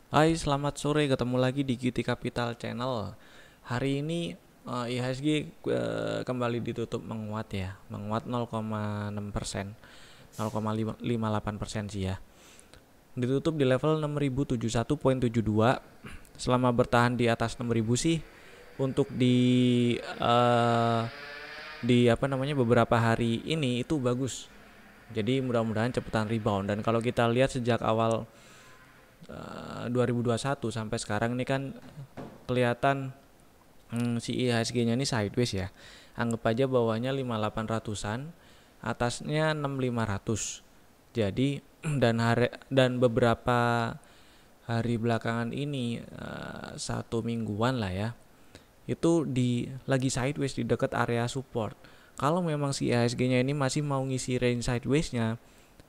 Hai, selamat sore. Ketemu lagi di QT Capital Channel. Hari ini IHSG kembali ditutup menguat ya, menguat 0,6%, 0,58% sih ya. Ditutup di level 6071,72. Selama bertahan di atas 6000 sih, untuk eh, di apa namanya beberapa hari ini itu bagus. Jadi mudah-mudahan cepetan rebound. Dan kalau kita lihat sejak awal 2021 sampai sekarang ini kan kelihatan si IHSG-nya ini sideways ya. Anggap aja bawahnya 5800-an, atasnya 6500. Jadi dan beberapa hari belakangan ini satu mingguan lah ya. Itu lagi sideways di dekat area support. Kalau memang si IHSG-nya ini masih mau ngisi range sideways-nya,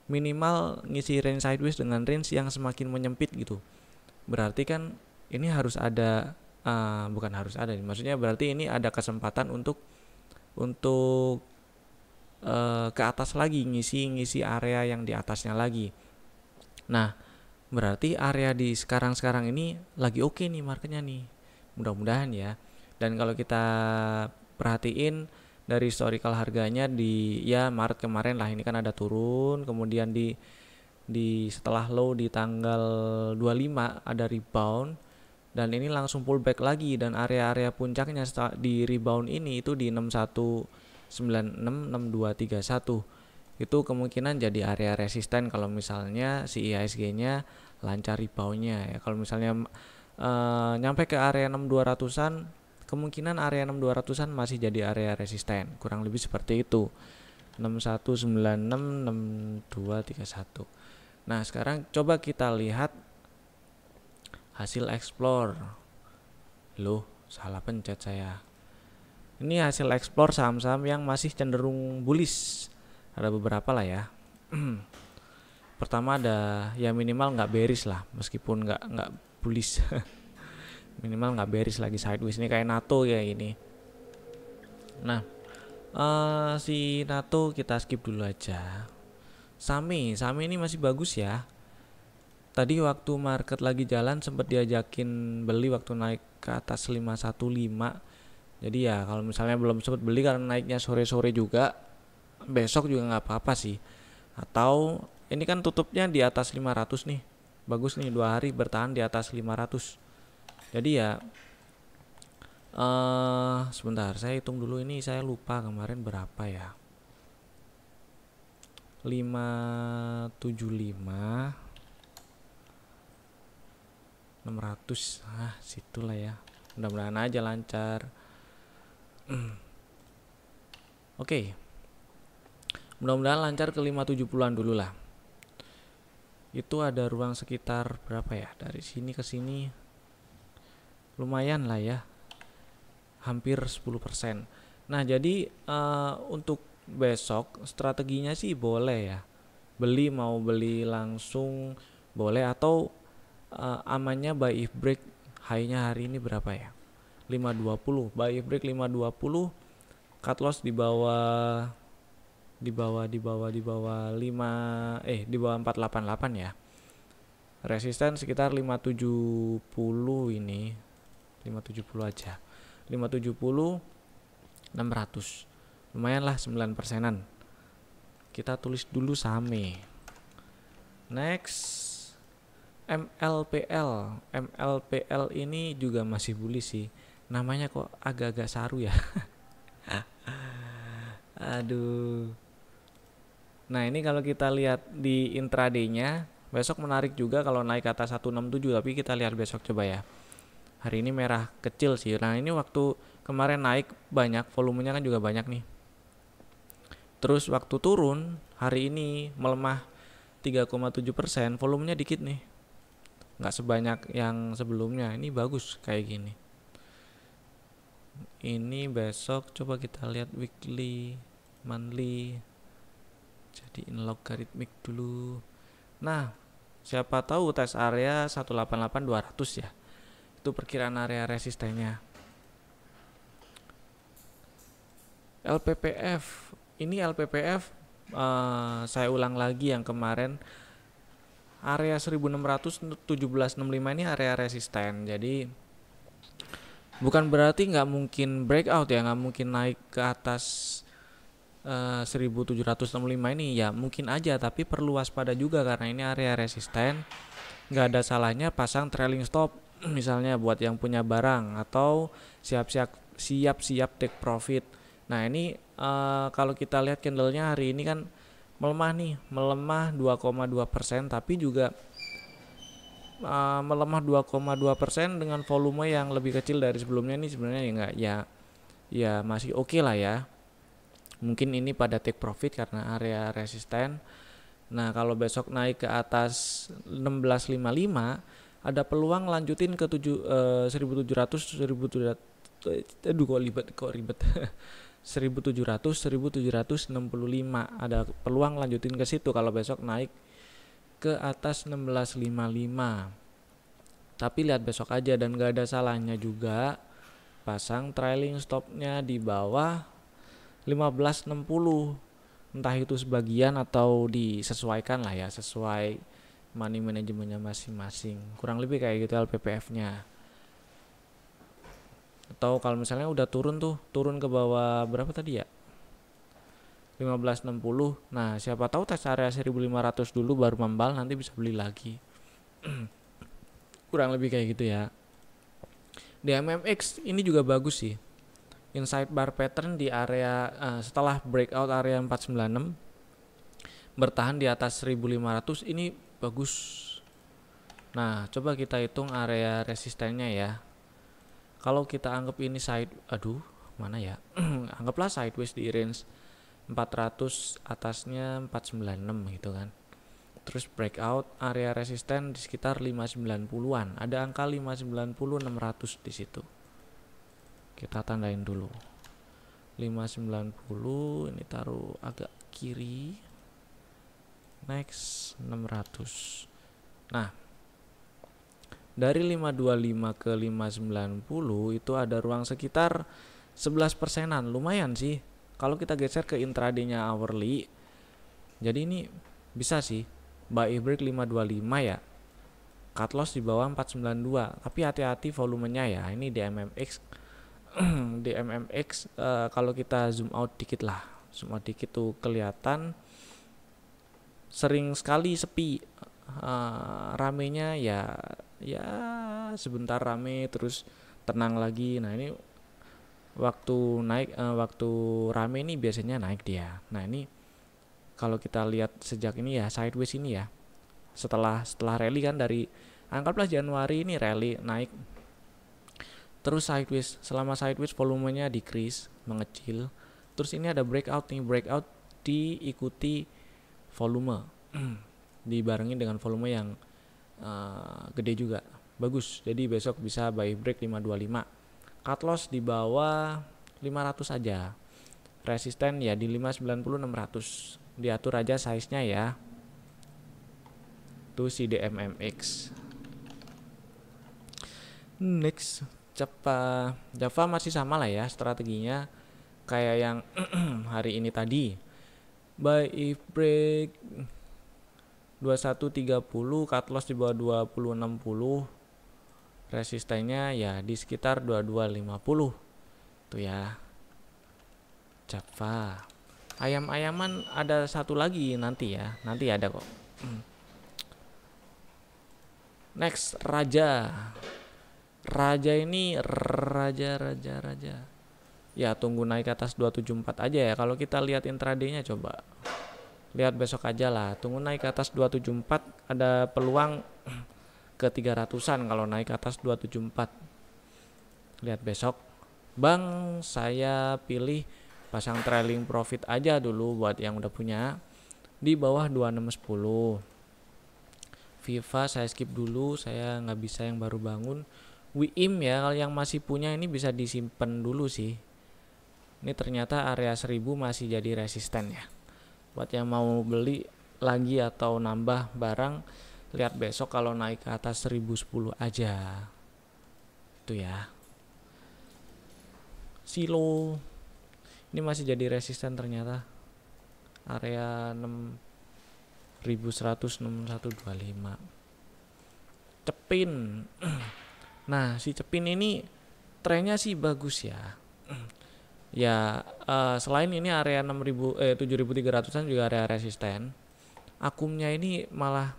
minimal ngisi range sideways dengan range yang semakin menyempit gitu. Berarti kan ini harus ada, bukan harus ada, maksudnya berarti ini ada kesempatan untuk ke atas lagi, ngisi area yang di atasnya lagi. Nah, berarti area di sekarang ini lagi oke nih marketnya nih, mudah-mudahan ya. Dan kalau kita perhatiin dari historical harganya di ya Maret kemarin lah, ini kan ada turun, kemudian di setelah low di tanggal 25 ada rebound, dan ini langsung pullback lagi, dan area-area puncaknya di rebound ini itu di 6196, 6231. Itu kemungkinan jadi area resisten kalau misalnya si IHSG-nya lancar reboundnya ya. Kalau misalnya nyampe ke area 6200-an, kemungkinan area 6200-an masih jadi area resisten, kurang lebih seperti itu. 6196, 6231. Nah, sekarang coba kita lihat hasil explore. Loh, salah pencet saya. Ini hasil explore saham-saham yang masih cenderung bullish. Ada beberapa lah ya. Pertama ada ya minimal nggak bearish lah, meskipun nggak bullish. Minimal nggak bearish lagi sideways, ini kayak NATO ya ini. Nah, si NATO kita skip dulu aja. Sami ini masih bagus ya. Tadi waktu market lagi jalan sempat diajakin beli waktu naik ke atas 515. Jadi ya kalau misalnya belum sempat beli karena naiknya sore-sore juga, besok juga nggak apa-apa sih. Atau ini kan tutupnya di atas 500 nih. Bagus nih, 2 hari bertahan di atas 500. Jadi ya sebentar saya hitung dulu, ini saya lupa kemarin berapa ya. 575 600, situlah ya. Mudah-mudahan aja lancar. Oke, mudah-mudahan lancar ke 570-an dulu lah. Itu ada ruang sekitar berapa ya, dari sini ke sini lumayan lah ya, hampir 10%. Nah, jadi untuk besok strateginya sih boleh ya, mau beli langsung boleh, atau amannya buy if break. High-nya hari ini berapa ya, 520. Buy if break 520, cut loss di bawah 488 ya. Resisten sekitar 570, ini 570 aja. 570 600. Lumayan lah, 9%-an. Kita tulis dulu sahame. Next, MLPL. MLPL ini juga masih bullish sih. Namanya kok agak-agak saru ya. Aduh. Nah, ini kalau kita lihat di intraday-nya, besok menarik juga kalau naik ke atas 167, tapi kita lihat besok coba ya. Hari ini merah kecil sih. Nah, ini waktu kemarin naik banyak, volumenya kan juga banyak nih. Terus waktu turun, hari ini melemah 3,7%, volumenya dikit nih. Nggak sebanyak yang sebelumnya. Ini bagus kayak gini. Ini besok coba kita lihat weekly, monthly. Jadiin logaritmik dulu. Nah, siapa tahu tes area 188-200 ya. Itu perkiraan area resistennya. LPPF. Ini LPPF saya ulang lagi yang kemarin area 1617.65 ini area resisten. Jadi bukan berarti nggak mungkin breakout ya, nggak mungkin naik ke atas 1765 ini ya, mungkin aja, tapi perlu waspada juga karena ini area resisten. Nggak ada salahnya pasang trailing stop misalnya buat yang punya barang, atau siap-siap take profit. Nah ini kalau kita lihat candlenya hari ini kan melemah nih, melemah 2,2%, tapi juga melemah 2,2% dengan volume yang lebih kecil dari sebelumnya. Ini sebenarnya ya nggak, ya masih oke lah ya. Mungkin ini pada take profit karena area resisten. Nah kalau besok naik ke atas 1655, ada peluang lanjutin ke 1700 aduh kok ribet 1700 1765, ada peluang lanjutin ke situ kalau besok naik ke atas 1655. Tapi lihat besok aja, dan gak ada salahnya juga pasang trailing stopnya di bawah 1560, entah itu sebagian atau disesuaikan lah ya, sesuai money manajemennya masing-masing. Kurang lebih kayak gitu LPPF-nya. Atau kalau misalnya udah turun ke bawah berapa tadi ya, 1560. Nah siapa tahu tes area 1500 dulu baru membal, nanti bisa beli lagi. Kurang lebih kayak gitu ya. Di MMX ini juga bagus sih, inside bar pattern di area setelah breakout area 496 bertahan di atas 1500, ini bagus. Nah coba kita hitung area resistennya ya. Kalau kita anggap ini mana ya anggaplah sideways di range 400, atasnya 496 gitu kan. Terus breakout area resisten di sekitar 590-an. Ada angka 590 600 di situ. Kita tandain dulu. 590 ini taruh agak kiri. Next 600. Nah, dari 525 ke 590 itu ada ruang sekitar 11%-an. Lumayan sih. Kalau kita geser ke intraday-nya hourly, jadi ini bisa sih buy break 525 ya, cut loss di bawah 492. Tapi hati-hati volumenya ya, ini di MMX. Di MMX kalau kita zoom out dikit tuh kelihatan sering sekali sepi. Ramenya ya sebentar rame terus tenang lagi. Nah ini waktu naik waktu rame ini biasanya naik dia. Nah ini kalau kita lihat sejak ini ya, sideways ini ya, setelah rally kan, dari anggaplah Januari ini rally naik terus sideways. Selama sideways volumenya decrease, mengecil. Terus ini ada breakout diikuti volume dibarengi dengan volume yang gede juga, bagus. Jadi besok bisa buy break 525. Cut loss di bawah 500 aja. Resisten ya di 590 600. Diatur aja size-nya ya. Itu si DMMX. Next, Java masih sama lah ya strateginya kayak yang hari ini tadi. Buy if break 2130, cut loss di bawah 2060. Resistennya ya di sekitar 2250 tuh ya. Java. Ayam-ayaman ada satu lagi nanti ya, nanti ada kok. Next, Raja ini raja. Ya tunggu naik ke atas 274 aja ya. Kalau kita lihat intraday-nya, coba lihat besok aja lah. Tunggu naik ke atas 274, ada peluang ke 300-an kalau naik ke atas 274. Lihat besok. Bang, saya pilih pasang trailing profit aja dulu buat yang udah punya di bawah 2610. Viva saya skip dulu, saya nggak bisa yang baru bangun. WIM ya, kalau yang masih punya ini bisa disimpan dulu sih. Ini ternyata area 1000 masih jadi resisten ya. Buat yang mau beli lagi atau nambah barang, lihat besok kalau naik ke atas 1010 aja. Itu ya. Silo ini masih jadi resisten ternyata. Area 6 1161.25. Cepin. Nah, si Cepin ini trennya sih bagus ya. Ya, selain ini area 7.300-an juga area resisten. Akumnya ini malah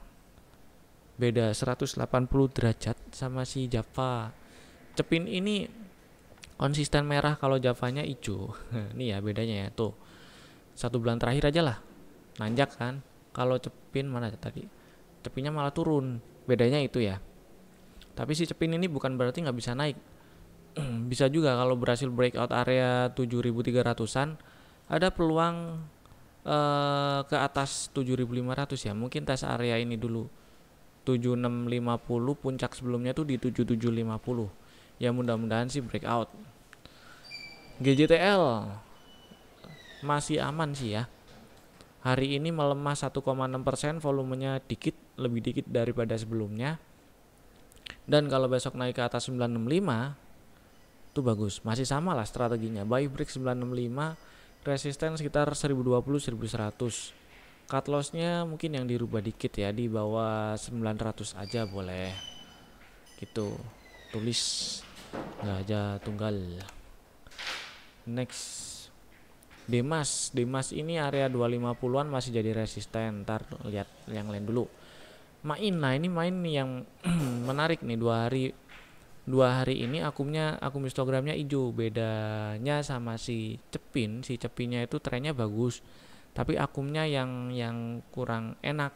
beda 180 derajat sama si Java. Cepin ini konsisten merah kalau Javanya hijau. Ini ya bedanya ya tuh. 1 bulan terakhir aja lah nanjak kan. Kalau Cepin mana tadi? Cepinnya malah turun. Bedanya itu ya. Tapi si Cepin ini bukan berarti nggak bisa naik. Bisa juga kalau berhasil breakout area 7.300-an, ada peluang ke atas 7.500 ya. Mungkin tes area ini dulu 7650, puncak sebelumnya tuh di 7750. Ya mudah-mudahan sih breakout. GJTL masih aman sih ya. Hari ini melemah 1,6%, volumenya lebih dikit daripada sebelumnya. Dan kalau besok naik ke atas 965 itu bagus. Masih sama lah strateginya. Buy break 965, resisten sekitar 1020-1100. Cut loss-nya mungkin yang dirubah dikit ya, di bawah 900 aja boleh. Gitu. Tulis nggak aja tunggal. Next. Demas ini area 250-an masih jadi resisten. Ntar lihat yang lain dulu. Main. Nah, ini main nih yang menarik nih. Dua hari ini akum histogramnya hijau. Bedanya sama si Cepinnya itu trennya bagus, tapi akumnya yang kurang enak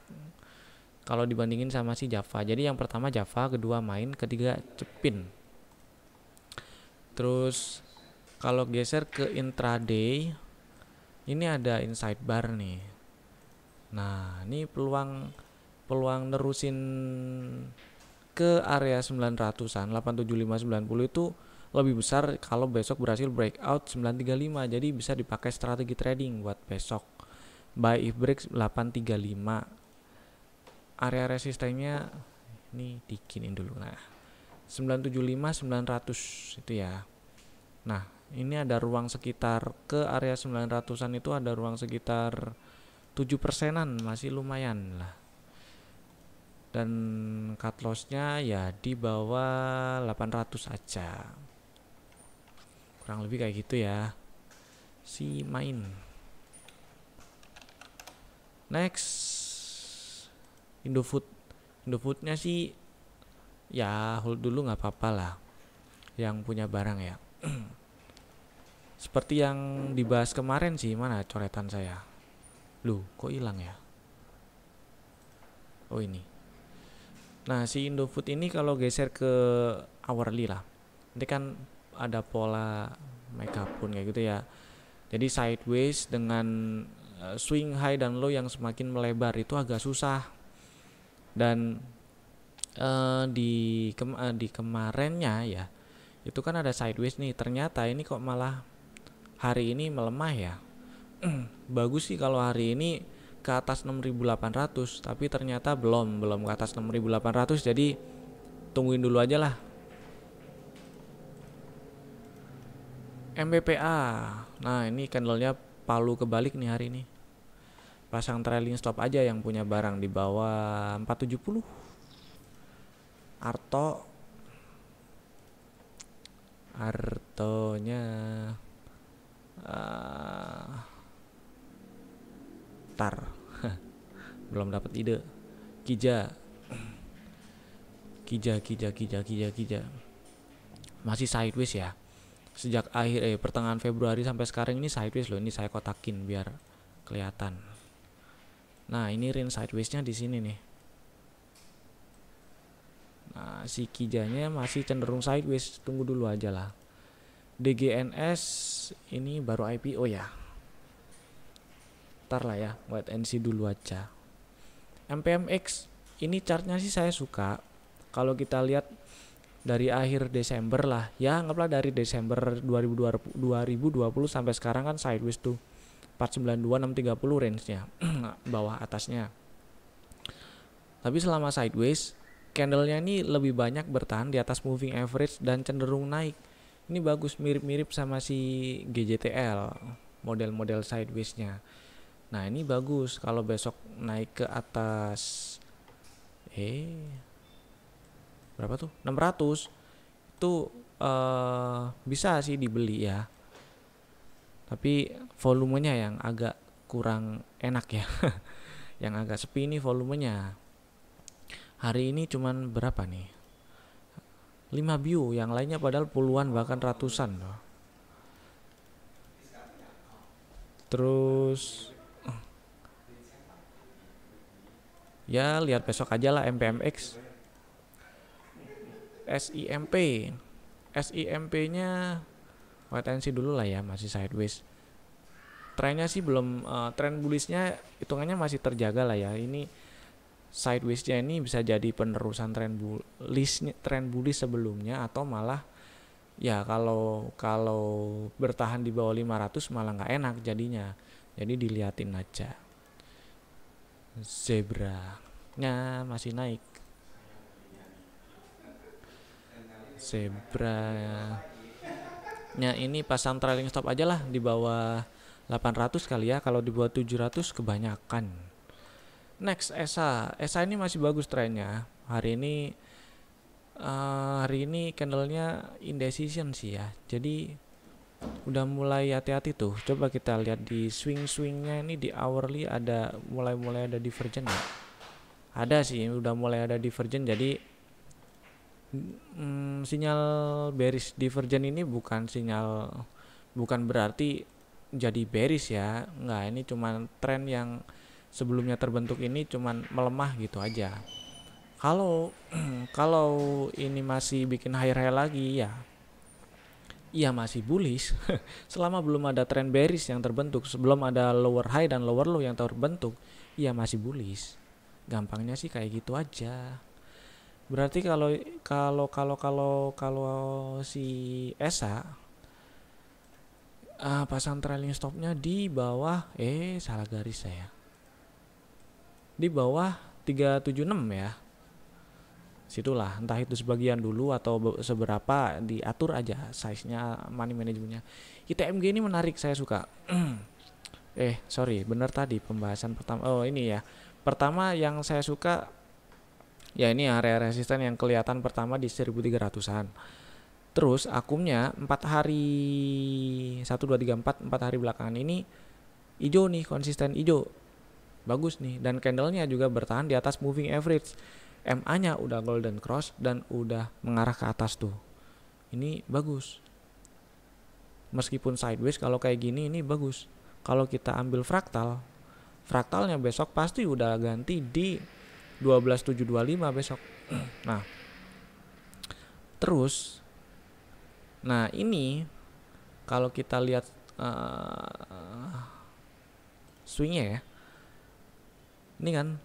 kalau dibandingin sama si Java. Jadi yang pertama Java, kedua main, ketiga Cepin. Terus kalau geser ke intraday, ini ada inside bar nih. Nah, ini peluang nerusin ke area 900-an, 87590 itu lebih besar kalau besok berhasil breakout 935. Jadi bisa dipakai strategi trading buat besok. Buy if break 835. Area resistennya ini dikinin dulu. Nah, 975 900 itu ya. Nah, ini ada ruang sekitar ke area 900-an itu ada ruang sekitar 7%-an, masih lumayan lah. Dan cut loss-nya ya di bawah 800 aja. Kurang lebih kayak gitu ya. Si main. Next. Indofood-nya sih ya hold dulu nggak apa-apa lah. Yang punya barang ya. Seperti yang dibahas kemarin sih, mana coretan saya? Loh, kok hilang ya? Oh ini. Nah, si Indofood ini kalau geser ke hourly lah. Ini kan ada pola makeup pun kayak gitu ya. Jadi sideways dengan swing high dan low yang semakin melebar itu agak susah. Dan di kemarinnya ya, itu kan ada sideways nih. Ternyata ini kok malah hari ini melemah ya. Bagus sih kalau hari ini ke atas 6.800, tapi ternyata belum ke atas 6.800, jadi tungguin dulu aja lah. MBPA, nah ini candlenya palu kebalik nih hari ini. Pasang trailing stop aja yang punya barang di bawah 470. Artonya tar belum dapat ide. Kija masih sideways ya. Sejak pertengahan Februari sampai sekarang ini sideways loh. Ini saya kotakin biar kelihatan. Nah, ini range sidewaysnya di sini nih. Nah, si Kijanya masih cenderung sideways. Tunggu dulu aja lah. DGNS ini baru IPO ya. Ntar lah ya, wait and see dulu aja. MPMX ini chartnya sih saya suka. Kalau kita lihat dari akhir Desember lah, ya anggaplah dari Desember 2020 sampai sekarang kan sideways tuh 492 630 range-nya. Bawah atasnya. Tapi selama sideways, candle-nya ini lebih banyak bertahan di atas moving average dan cenderung naik. Ini bagus, mirip-mirip sama si GJTL, model-model sideways-nya. Nah, ini bagus kalau besok naik ke atas berapa tuh? 600 itu bisa sih dibeli ya. Tapi volumenya yang agak kurang enak ya. Yang agak sepi ini volumenya. Hari ini cuman berapa nih? 5 view, yang lainnya padahal puluhan bahkan ratusan loh. Terus ya lihat besok aja lah MPMX. SIMP-nya wait and see dulu lah ya, masih sideways. Trennya sih belum, tren bullishnya hitungannya masih terjaga lah ya. Ini sidewaysnya ini bisa jadi penerusan tren bullish sebelumnya, atau malah ya kalau bertahan di bawah 500 malah nggak enak jadinya. Jadi diliatin aja. Zebra nya masih naik. Zebra nya ini pasang trailing stop aja lah di bawah 800 kali ya. Kalau di bawah 700 kebanyakan. Next, ESA ini masih bagus trennya. Hari ini candlenya indecision sih ya. Jadi udah mulai hati-hati tuh. Coba kita lihat di swingnya ini, di hourly ada mulai ada divergent ya. Ada sih, udah mulai ada divergent. Jadi sinyal bearish divergent ini bukan berarti jadi bearish ya. Enggak, ini cuman tren yang sebelumnya terbentuk ini cuman melemah gitu aja. Kalau ini masih bikin high lagi ya, iya masih bullish. Selama belum ada trend bearish yang terbentuk, sebelum ada lower high dan lower low yang terbentuk, iya masih bullish. Gampangnya sih kayak gitu aja. Berarti kalau si ESA pasang trailing stopnya di bawah salah garis saya. Di bawah 376 ya. Situlah, entah itu sebagian dulu atau seberapa, diatur aja size-nya, money manajemennya. ITMG ini menarik, saya suka. Bener tadi pembahasan pertama. Oh, ini ya. Pertama yang saya suka ya ini area resisten yang kelihatan pertama di 1300-an. Terus akumnya 4 hari 1 2 3 4 hari belakangan ini hijau nih, konsisten hijau. Bagus nih, dan candlenya juga bertahan di atas moving average. MA-nya udah golden cross dan udah mengarah ke atas tuh. Ini bagus. Meskipun sideways, kalau kayak gini ini bagus. Kalau kita ambil fraktalnya besok pasti udah ganti di 12725 besok. Nah ini kalau kita lihat swingnya ya. Ini kan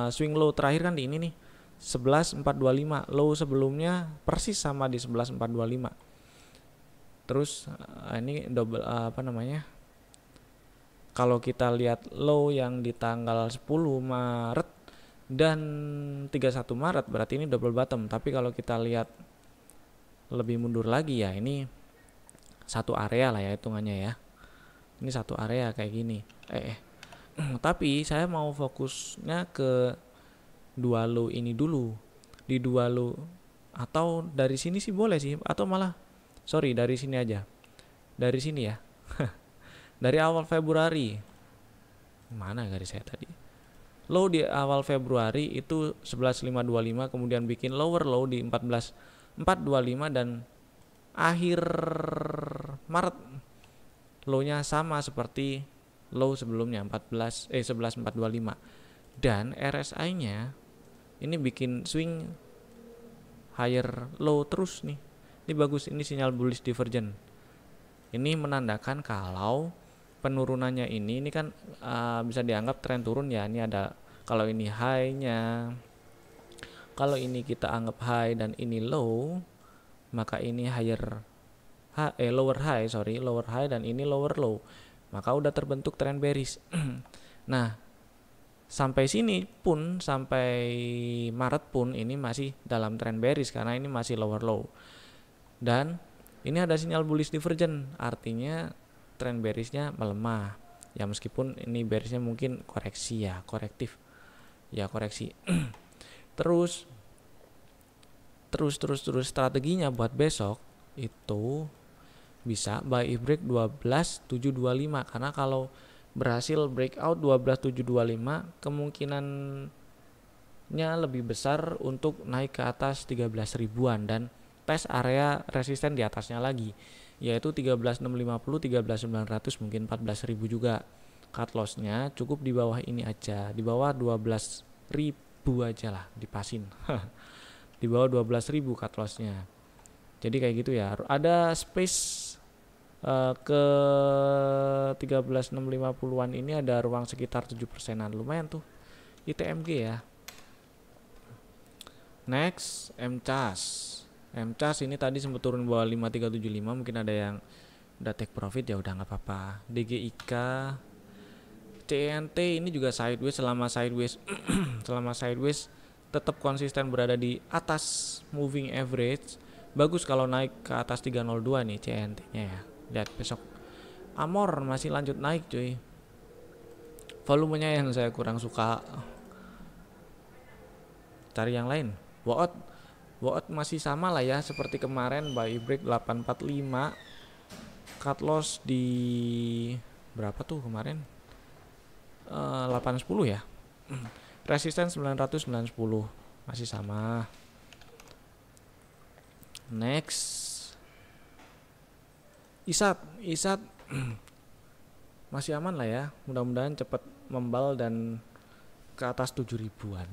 swing low terakhir kan di ini nih 11425, low sebelumnya persis sama di 11425. Terus ini double kalau kita lihat low yang di tanggal 10 Maret dan 31 Maret berarti ini double bottom. Tapi kalau kita lihat lebih mundur lagi ya, ini satu area lah ya hitungannya ya. Ini satu area kayak gini. Tapi saya mau fokusnya ke dua low ini dulu. Di dua low, atau dari sini sih boleh sih, atau malah dari sini aja. Dari sini ya. Dari awal Februari. Mana garis saya tadi? Low di awal Februari itu 11525, kemudian bikin lower low di 14425 dan akhir Maret low-nya sama seperti low sebelumnya 11425, dan RSI-nya ini bikin swing higher low terus nih. Ini bagus, ini sinyal bullish divergent. Ini menandakan kalau penurunannya ini kan bisa dianggap tren turun ya. Ini ada, kalau ini high-nya, kalau ini kita anggap high dan ini low, maka ini lower high dan ini lower low, maka udah terbentuk tren bearish. Nah, sampai sini pun, sampai Maret pun ini masih dalam tren bearish karena ini masih lower low. Dan ini ada sinyal bullish divergent, artinya tren bearishnya melemah. Ya meskipun ini bearisnya mungkin koreksi ya, korektif. Ya koreksi. Terus strateginya buat besok itu bisa buy if break 12.725, karena kalau berhasil breakout 12.725 kemungkinannya lebih besar untuk naik ke atas 13 ribuan dan tes area resisten di atasnya lagi, yaitu 13.650, 13.900, mungkin 14.000 juga. Cut lossnya cukup di bawah ini aja, di bawah 12.000 aja lah dipasin. Di bawah 12.000 cut lossnya. Jadi kayak gitu ya. Ada space ke 13.650-an ini ada ruang sekitar 7%-an. Lumayan tuh. ITMG ya. Next, MCAS. MCAS ini tadi sempat turun bawah 5375, mungkin ada yang udah take profit, ya udah nggak apa-apa. DGIK, CNT ini juga sideways. Selama sideways tetap konsisten berada di atas moving average. Bagus kalau naik ke atas 302 nih CNT-nya ya. Lihat besok. Amor masih lanjut naik cuy. Volumenya yang saya kurang suka. Cari yang lain. Woot masih sama lah ya seperti kemarin, buy break 845. Cut loss di berapa tuh kemarin? 810 ya. Resisten 900, 910 masih sama. Next, Isat masih aman lah ya. Mudah-mudahan cepat membal dan ke atas 7 ribuan.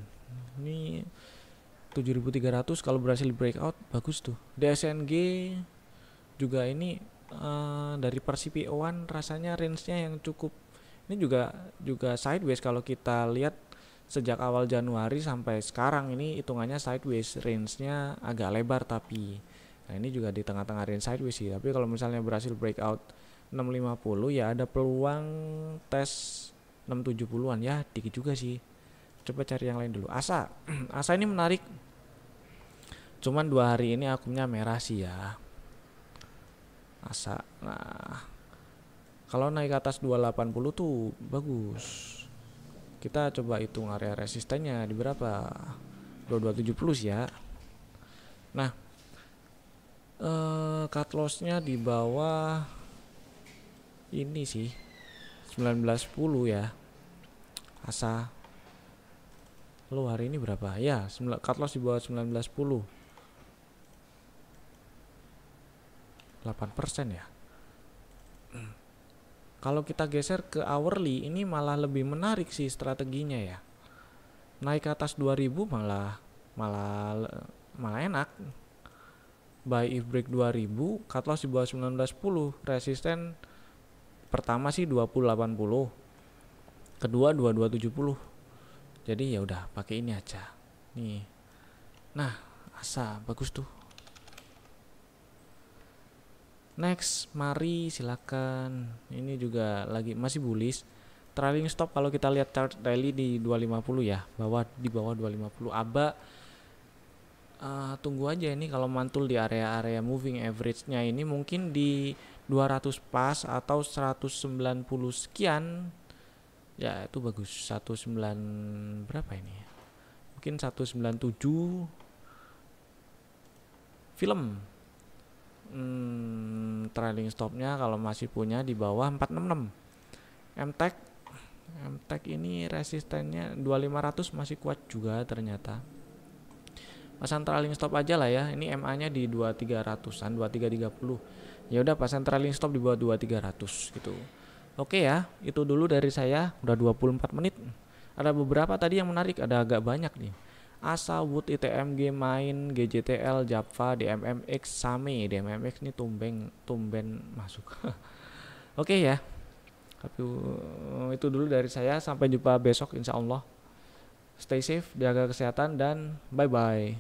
Ini 7.300 kalau berhasil breakout bagus tuh. DSNG juga ini dari per CPO1 rasanya range-nya yang cukup. Ini juga sideways kalau kita lihat sejak awal Januari sampai sekarang, ini hitungannya sideways, range-nya agak lebar tapi. Nah, ini juga di tengah-tengah range sideways sih. Tapi kalau misalnya berhasil breakout 650 ya ada peluang tes 670-an ya, dikit juga sih. Coba cari yang lain dulu. Asa ini menarik. Cuman 2 hari ini akumnya merah sih ya. Asa. Nah, kalau naik ke atas 280 tuh bagus. Kita coba hitung area resistennya di berapa? 2270 sih ya. Nah, cut loss-nya di bawah ini sih 1910 ya. Asa. Lo hari ini berapa? Ya, cut loss di bawah 1910. 8% ya. Kalau kita geser ke hourly, ini malah lebih menarik sih strateginya ya. Naik ke atas 2000 malah enak. Buy if break 2000, cut loss di bawah 1910. Resisten pertama sih 2080. Kedua 2270. Jadi ya udah pakai ini aja. Nih. Nah, Asa bagus tuh. Next, mari silakan. Ini juga lagi masih bullish. Trailing stop kalau kita lihat chart daily di 250 ya, di bawah 250. Aba tunggu aja ini kalau mantul di area-area moving average-nya ini mungkin di 200 pas atau 190 sekian. Ya, itu bagus. 19 berapa ini ya? Mungkin 197 film. Trailing stopnya kalau masih punya di bawah 466. MTech ini resistennya 2500 masih kuat juga ternyata. Pasang trailing stop aja lah ya. Ini MA nya di 2300an, 2330. Ya udah pasang trailing stop di bawah 2300 gitu. Oke ya, itu dulu dari saya. Udah 24 menit. Ada beberapa tadi yang menarik, ada agak banyak nih. Asa, Wood, ITMG, Main, GJTL, Java, DMMX, Same. DMMX ini tumben masuk. Oke ya. Tapi itu dulu dari saya. Sampai jumpa besok insya Allah. Stay safe, jaga kesehatan, dan bye-bye.